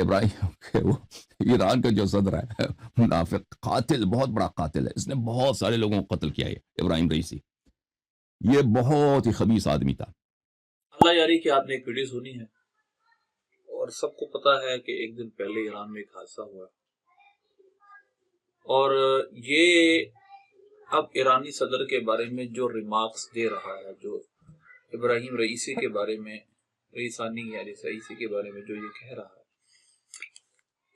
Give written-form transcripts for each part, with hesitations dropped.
ابراہیم کے وہ ایران کا جو صدر ہے منافق قاتل، بہت بڑا قاتل ہے، اس نے بہت سارے لوگوں کو قتل کیا ہے، ابراہیم رئیسی یہ بہت ہی خبیث آدمی تھا۔ اللہ یاری کہ آپ نے ایک ویڈیو سنی ہے اور سب کو پتا ہے کہ ایک دن پہلے ایران میں ایک حادثہ ہوا اور یہ اب ایرانی صدر کے بارے میں جو ریمارکس دے رہا ہے، جو ابراہیم رئیسی کے بارے میں، رئیسانی یعنی رئیسی کے بارے میں جو یہ کہہ رہا ہے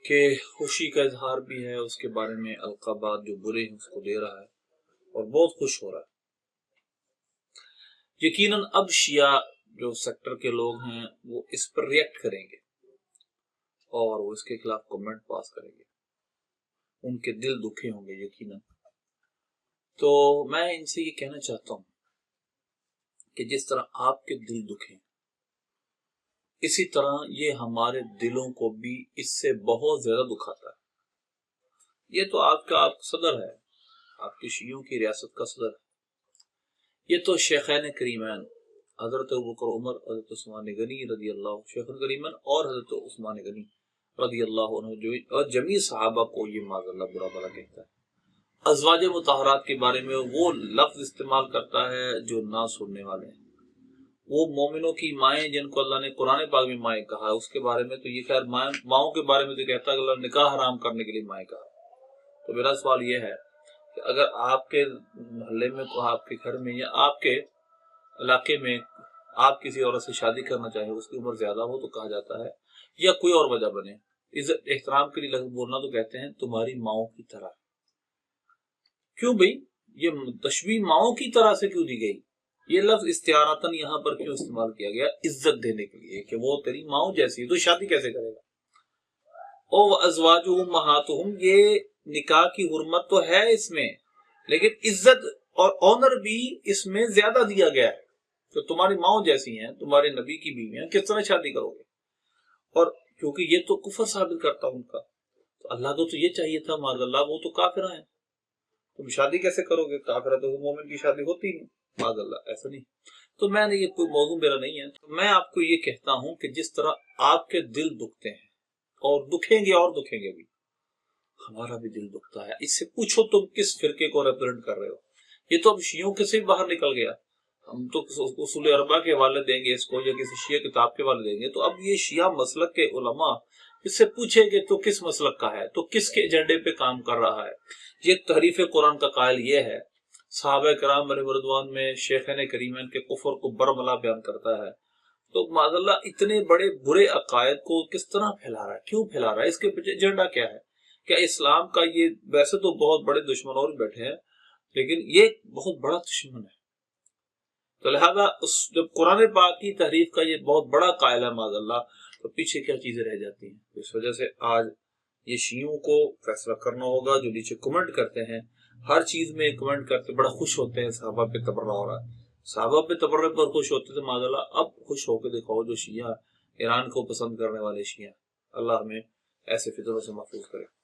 کہ خوشی کا اظہار بھی ہے، اس کے بارے میں القابات جو برے ہیں اس کو دے رہا ہے اور بہت خوش ہو رہا ہے۔ یقیناً اب شیعہ جو سیکٹر کے لوگ ہیں وہ اس پر ریئیکٹ کریں گے اور وہ اس کے خلاف کمنٹ پاس کریں گے، ان کے دل دکھے ہوں گے یقیناً۔ تو میں ان سے یہ کہنا چاہتا ہوں کہ جس طرح آپ کے دل دکھیں اسی طرح یہ ہمارے دلوں کو بھی اس سے بہت زیادہ دکھاتا ہے۔ یہ تو آپ کا صدر ہے، آپ کے شیعوں کی ریاست کا صدر ہے، یہ تو شیخین کریمین حضرت ابوبکر عمر، حضرت عثمان غنی رضی اللہ، شیخ کریمین اور حضرت عثمان غنی رضی اللہ عنہ جو اور جمیع صحابہ کو یہ معاذ اللہ برا بھلا کہتا ہے۔ ازواج مطہرات کے بارے میں وہ لفظ استعمال کرتا ہے جو نہ سننے والے ہیں۔ وہ مومنوں کی مائیں جن کو اللہ نے قرآن پاک میں مائیں کہا ہے، اس کے بارے میں تو یہ خیر ماؤں کے بارے میں تو کہتا ہے کہ اللہ نے نکاح حرام کرنے کے لیے مائیں کہا۔ تو میرا سوال یہ ہے کہ اگر آپ کے محلے میں، آپ کے گھر میں یا آپ کے علاقے میں آپ کسی عورت سے شادی کرنا چاہیں، اس کی عمر زیادہ ہو تو کہا جاتا ہے، یا کوئی اور وجہ بنے، عزت احترام کے لیے لفظ بولنا تو کہتے ہیں تمہاری ماؤں کی طرح۔ کیوں بھئی یہ تشبیہ ماؤں کی طرح سے کیوں دی گئی؟ یہ لفظ استعارتاً یہاں پر کیوں استعمال کیا گیا؟ عزت دینے کے لیے کہ وہ تیری ماؤں جیسی ہے، تو شادی کیسے کرے گا؟ او ازواجہم امہاتہم، یہ نکاح کی حرمت تو ہے اس میں، لیکن عزت اور آنر بھی اس میں زیادہ دیا گیا ہے کہ تمہاری ماؤں جیسی ہیں، تمہارے نبی کی بیویاں، کس طرح شادی کرو گے؟ اور کیونکہ یہ تو کفر ثابت کرتا ان کا، تو اللہ کو تو یہ چاہیے تھا معاذ اللہ وہ تو کافر ہیں، تم شادی کیسے کرو گے؟ کافر ہے تو مومن کی شادی ہوتی نہیں، معاذ اللہ ایسا نہیں۔ تو میں نے یہ کوئی موضوع میرا نہیں ہے، تو میں آپ کو یہ کہتا ہوں کہ جس طرح آپ کے دل دکھتے ہیں اور دکھیں گے اور دکھیں گے بھی، ہمارا بھی دل دکھتا ہے۔ اس سے پوچھو تم کس فرقے کو ریپرزینٹ کر رہے ہو؟ یہ تو اب شیعوں کے سے باہر نکل گیا، ہم تو اصول اربعہ کے حوالے دیں گے اس کو یا کسی شیعہ کتاب کے حوالے دیں گے، تو اب یہ شیعہ مسلک کے علماء اس سے پوچھے کہ تو کس مسلک کا ہے، تو کس کے ایجنڈے پہ کام کر رہا ہے؟ یہ تحریف قرآن کا قائل یہ ہے، صحابہ کرام علیہ رضوان میں شیخین کریمین کے کفر کو برملا بیان کرتا ہے، تو معاذ اللہ اتنے بڑے برے عقائد کو کس طرح پھیلا رہا ہے؟ کیوں پھیلا رہا ہے؟ اس کے پیچھے ایجنڈا کیا ہے؟ کیا اسلام کا یہ ویسے تو بہت بڑے دشمن اور بیٹھے ہیں، لیکن یہ بہت بڑا دشمن ہے، تو لہذا جب قرآن پاک کی تحریف کا یہ بہت بڑا قائل ہے معاذ اللہ، تو پیچھے کیا چیزیں رہ جاتی ہیں؟ اس وجہ سے آج یہ شیعوں کو فیصلہ کرنا ہوگا، جو نیچے کمنٹ کرتے ہیں، ہر چیز میں کمنٹ کرتے بڑا خوش ہوتے ہیں صحابہ پہ تبرہ ہو رہا ہے، صحابہ پہ تبرہ پر خوش ہوتے تھے معاذ اللہ، اب خوش ہو کے دکھاؤ جو شیعہ ایران کو پسند کرنے والے شیعہ۔ اللہ ہمیں ایسے فتنوں سے محفوظ کرے۔